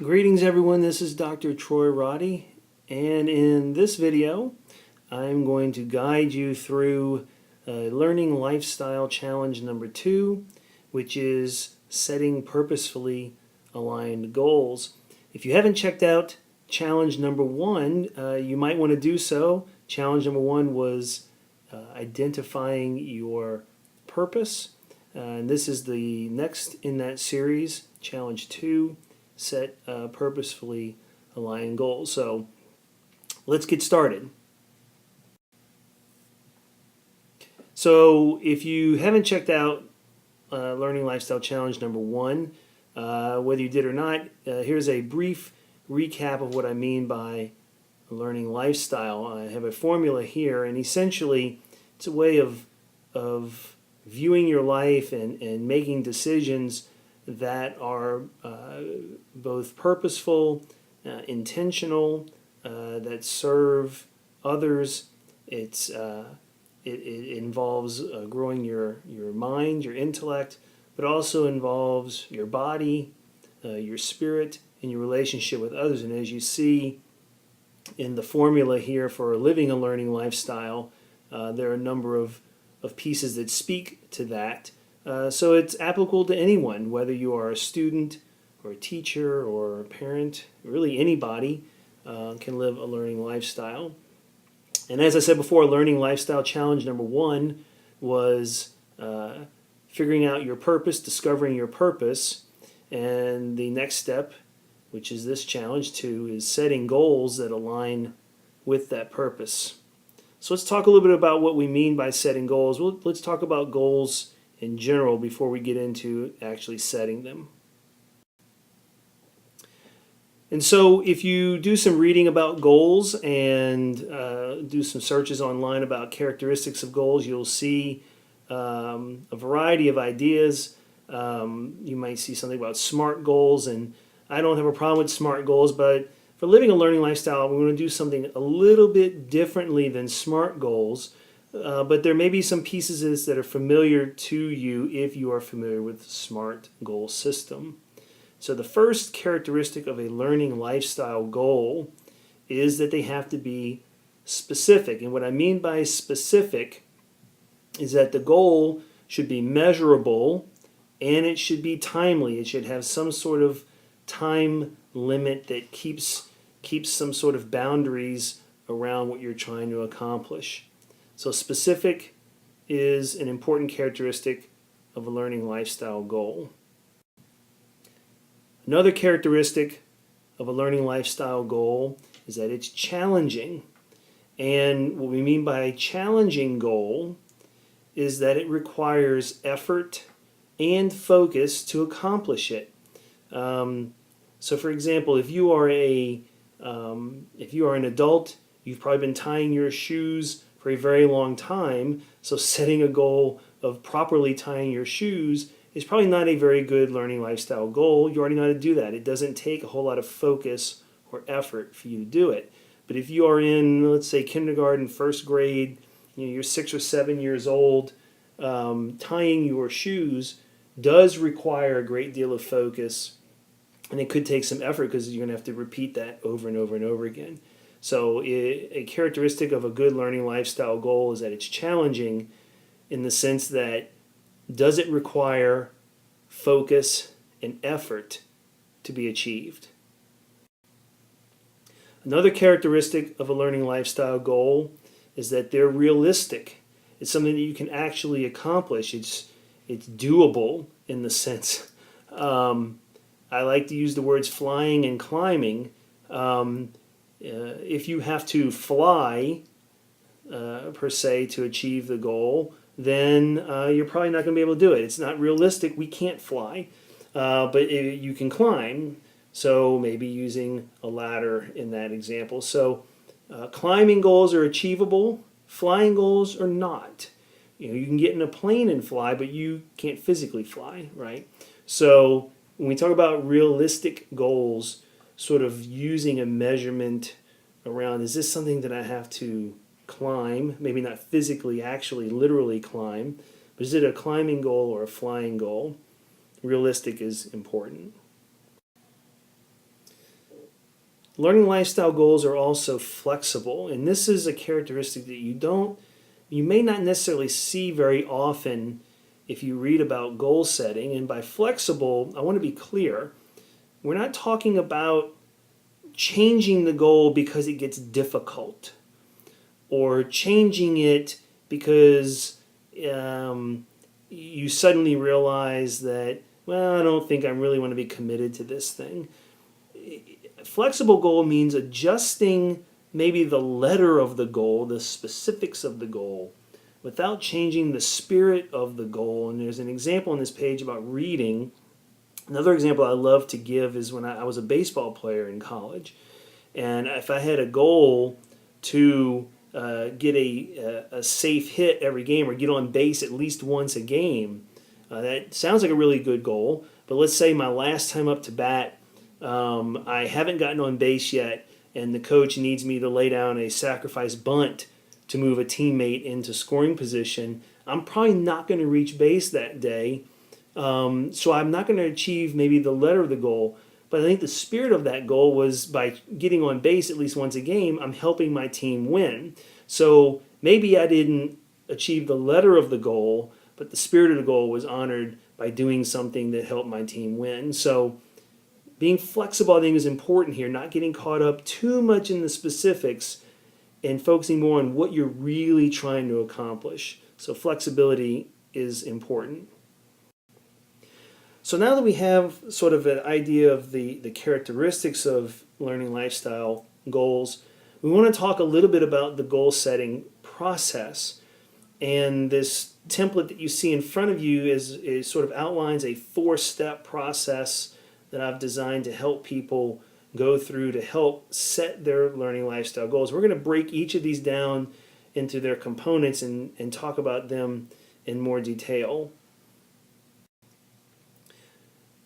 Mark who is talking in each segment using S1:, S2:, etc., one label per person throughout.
S1: Greetings everyone, this is Dr. Troy Roddy, and in this video I'm going to guide you through Learning Lifestyle Challenge number 2, which is setting purposefully aligned goals. If you haven't checked out challenge number 1, you might want to do so. Challenge number 1 was identifying your purpose, and this is the next in that series, challenge 2. Set purposefully aligned goals. So let's get started. So if you haven't checked out Learning Lifestyle Challenge number 1, whether you did or not, here's a brief recap of what I mean by learning lifestyle. I have a formula here, and essentially it's a way of viewing your life and making decisions that are both purposeful, intentional, that serve others. It involves growing your mind, your intellect, but also involves your body, your spirit, and your relationship with others. And as you see in the formula here for living a learning lifestyle, there are a number of pieces that speak to that. So it's applicable to anyone, whether you are a student or a teacher or a parent. Really anybody can live a learning lifestyle. And as I said before, Learning Lifestyle Challenge number 1 was figuring out your purpose, discovering your purpose. And the next step, which is this challenge 2, is setting goals that align with that purpose. So let's talk a little bit about what we mean by setting goals. Let's talk about goals in general before we get into actually setting them. And so if you do some reading about goals and do some searches online about characteristics of goals, you'll see a variety of ideas. You might see something about SMART goals, and I don't have a problem with SMART goals, but for living a learning lifestyle, we're going to do something a little bit differently than SMART goals. But there may be some pieces that are familiar to you if you are familiar with the SMART goal system. So the first characteristic of a learning lifestyle goal is that they have to be specific. And what I mean by specific is that the goal should be measurable and it should be timely. It should have some sort of time limit that keeps some sort of boundaries around what you're trying to accomplish. So specific is an important characteristic of a learning lifestyle goal. Another characteristic of a learning lifestyle goal is that it's challenging. And what we mean by a challenging goal is that it requires effort and focus to accomplish it. So for example, if you are an adult, you've probably been tying your shoes for a very long time, so setting a goal of properly tying your shoes is probably not a very good learning lifestyle goal. You already know how to do that. It doesn't take a whole lot of focus or effort for you to do it. But if you are in, let's say, kindergarten, first grade, you're 6 or 7 years old, tying your shoes does require a great deal of focus, and it could take some effort because you're going to have to repeat that over and over and over again. So a characteristic of a good learning lifestyle goal is that it's challenging in the sense that does it require focus and effort to be achieved? Another characteristic of a learning lifestyle goal is that they're realistic. It's something that you can actually accomplish. It's doable in the sense. I like to use the words flying and climbing. If you have to fly, per se, to achieve the goal, then you're probably not going to be able to do it. It's not realistic. We can't fly, but you can climb. So maybe using a ladder in that example. So climbing goals are achievable. Flying goals are not. You can get in a plane and fly, but you can't physically fly, right? So when we talk about realistic goals, sort of using a measurement around, is this something that I have to climb? Maybe not physically, actually, literally climb, but is it a climbing goal or a flying goal? Realistic is important. Learning lifestyle goals are also flexible, and this is a characteristic that you may not necessarily see very often if you read about goal setting. And by flexible, I want to be clear. We're not talking about changing the goal because it gets difficult or changing it because you suddenly realize that, well, I don't think I really want to be committed to this thing. Flexible goal means adjusting maybe the letter of the goal, the specifics of the goal, without changing the spirit of the goal. And there's an example on this page about reading. Another example I love to give is when I was a baseball player in college. And if I had a goal to get a safe hit every game or get on base at least once a game, that sounds like a really good goal. But let's say my last time up to bat, I haven't gotten on base yet, and the coach needs me to lay down a sacrifice bunt to move a teammate into scoring position. I'm probably not going to reach base that day, so I'm not going to achieve maybe the letter of the goal. But I think the spirit of that goal was by getting on base at least once a game, I'm helping my team win. So maybe I didn't achieve the letter of the goal, but the spirit of the goal was honored by doing something that helped my team win. So being flexible, I think, is important here, not getting caught up too much in the specifics and focusing more on what you're really trying to accomplish. So flexibility is important. So now that we have sort of an idea of the characteristics of learning lifestyle goals, we want to talk a little bit about the goal setting process. And this template that you see in front of you is sort of outlines a 4-step process that I've designed to help people go through to help set their learning lifestyle goals. We're going to break each of these down into their components and talk about them in more detail.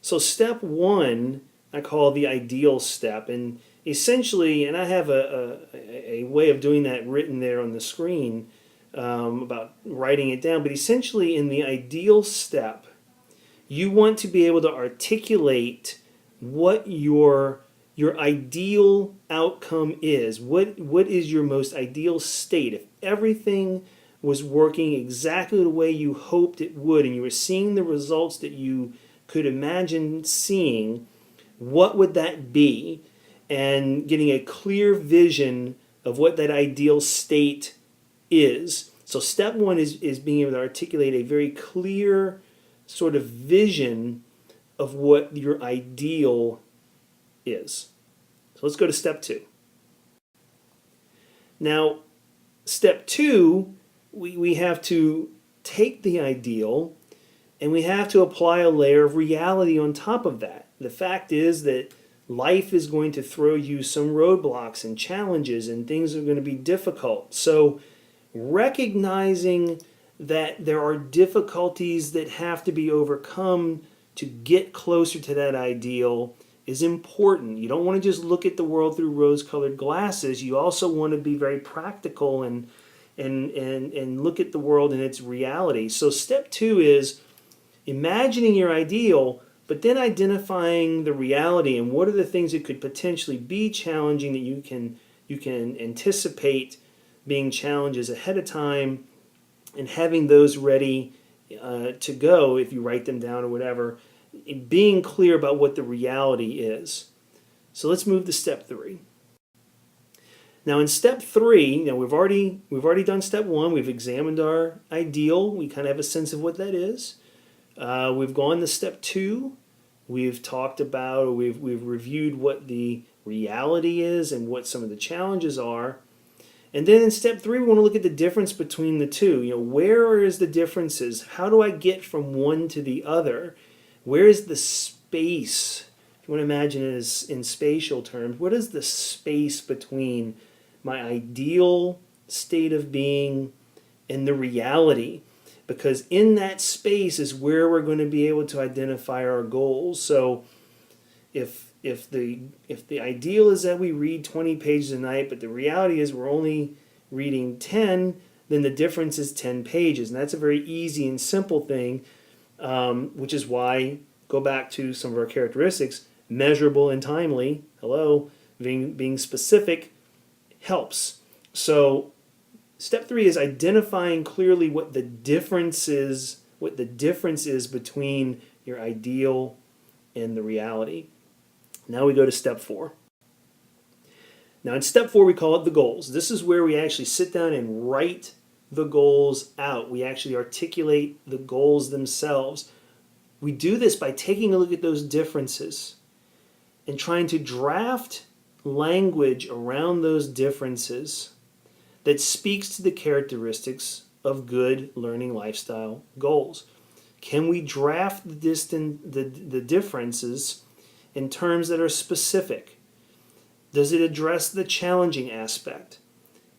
S1: So step 1, I call the ideal step. And essentially, and I have a way of doing that written there on the screen about writing it down, but essentially in the ideal step, you want to be able to articulate what your ideal outcome is. What is your most ideal state? If everything was working exactly the way you hoped it would and you were seeing the results that you could imagine seeing, what would that be? And getting a clear vision of what that ideal state is. So step 1 is being able to articulate a very clear sort of vision of what your ideal is. So let's go to step 2. Now, step 2, we have to take the ideal and we have to apply a layer of reality on top of that. The fact is that life is going to throw you some roadblocks and challenges and things are going to be difficult. So recognizing that there are difficulties that have to be overcome to get closer to that ideal is important. You don't want to just look at the world through rose-colored glasses. You also want to be very practical and look at the world in its reality. So step 2 is imagining your ideal, but then identifying the reality and what are the things that could potentially be challenging that you can anticipate being challenges ahead of time, and having those ready to go if you write them down or whatever, being clear about what the reality is. So let's move to step 3. Now in step 3, we've already done step 1. We've examined our ideal. We kind of have a sense of what that is. We've gone to step 2. We've talked about, or we've reviewed what the reality is and what some of the challenges are. And then in step 3, we want to look at the difference between the two. Where is the differences? How do I get from one to the other? Where is the space? If you want to imagine it as in spatial terms, what is the space between my ideal state of being and the reality? Because in that space is where we're going to be able to identify our goals. So if the ideal is that we read 20 pages a night, but the reality is we're only reading 10, then the difference is 10 pages. And that's a very easy and simple thing, which is why, go back to some of our characteristics, measurable and timely. Hello. Being specific helps. So step 3 is identifying clearly what the difference is between your ideal and the reality. Now we go to step 4. Now in step 4 we call it the goals. This is where we actually sit down and write the goals out. We actually articulate the goals themselves. We do this by taking a look at those differences and trying to draft language around those differences that speaks to the characteristics of good learning lifestyle goals. Can we draft the differences in terms that are specific? Does it address the challenging aspect?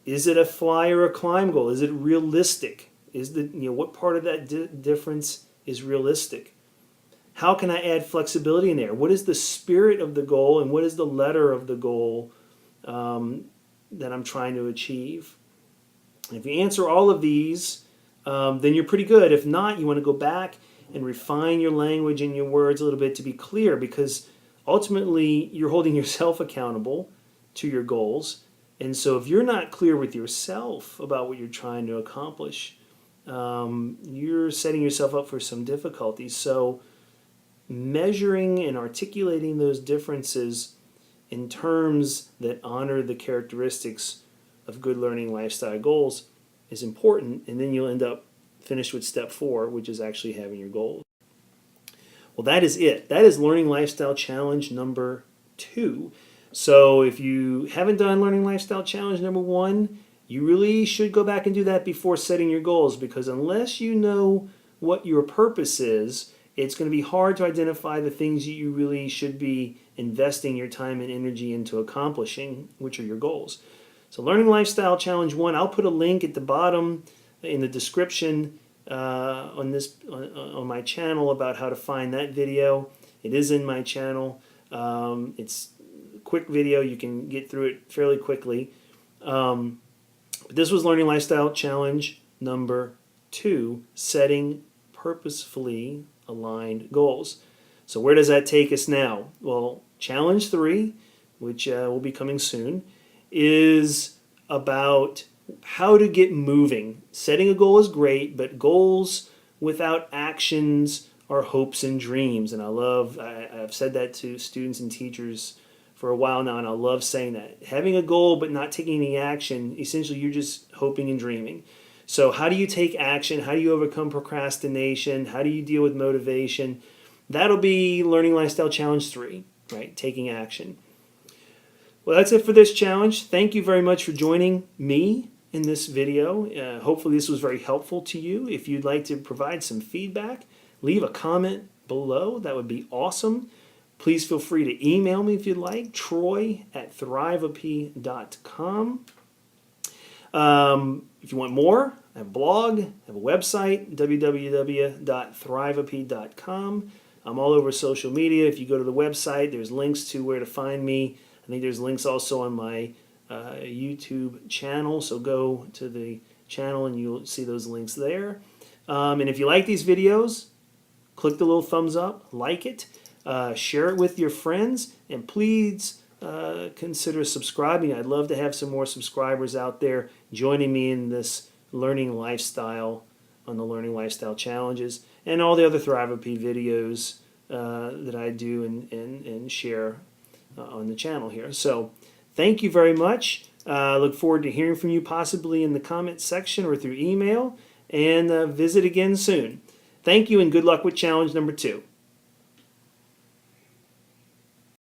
S1: Is it a fly or a climb goal? Is it realistic? What part of that difference is realistic? How can I add flexibility in there? What is the spirit of the goal and what is the letter of the goal that I'm trying to achieve? And if you answer all of these, then you're pretty good. If not, you want to go back and refine your language and your words a little bit to be clear, because ultimately you're holding yourself accountable to your goals. And so if you're not clear with yourself about what you're trying to accomplish, you're setting yourself up for some difficulties. So measuring and articulating those differences in terms that honor the characteristics of good learning lifestyle goals is important, and then you'll end up finished with step 4, which is actually having your goals. Well, that is it. That is Learning Lifestyle Challenge number 2. So if you haven't done Learning Lifestyle Challenge number 1, you really should go back and do that before setting your goals, because unless you know what your purpose is, it's going to be hard to identify the things you really should be investing your time and energy into accomplishing, which are your goals. So Learning Lifestyle Challenge 1, I'll put a link at the bottom in the description on my channel about how to find that video. It is in my channel. It's a quick video. You can get through it fairly quickly. But this was Learning Lifestyle Challenge number 2, setting purposefully aligned goals. So where does that take us now? Well, challenge 3, which will be coming soon, is about how to get moving. Setting a goal is great, but goals without actions are hopes and dreams. And I've said that to students and teachers for a while now, and I love saying that. Having a goal but not taking any action, essentially you're just hoping and dreaming. So how do you take action? How do you overcome procrastination? How do you deal with motivation? That'll be Learning Lifestyle Challenge 3, right? Taking action. Well, that's it for this challenge. Thank you very much for joining me in this video. Hopefully this was very helpful to you. If you'd like to provide some feedback, leave a comment below. That would be awesome. Please feel free to email me if you'd like, troy@thriveap.com. If you want more, I have a blog, I have a website, www.thriveap.com. I'm all over social media. If you go to the website, there's links to where to find me. I think there's links also on my YouTube channel, so go to the channel and you'll see those links there. And if you like these videos, click the little thumbs up, like it, share it with your friends, and please consider subscribing. I'd love to have some more subscribers out there joining me in this learning lifestyle on the Learning Lifestyle Challenges and all the other Thrive OP videos that I do and share on the channel here. So thank you very much. Look forward to hearing from you, possibly in the comments section or through email, and visit again soon. Thank you and good luck with challenge number 2.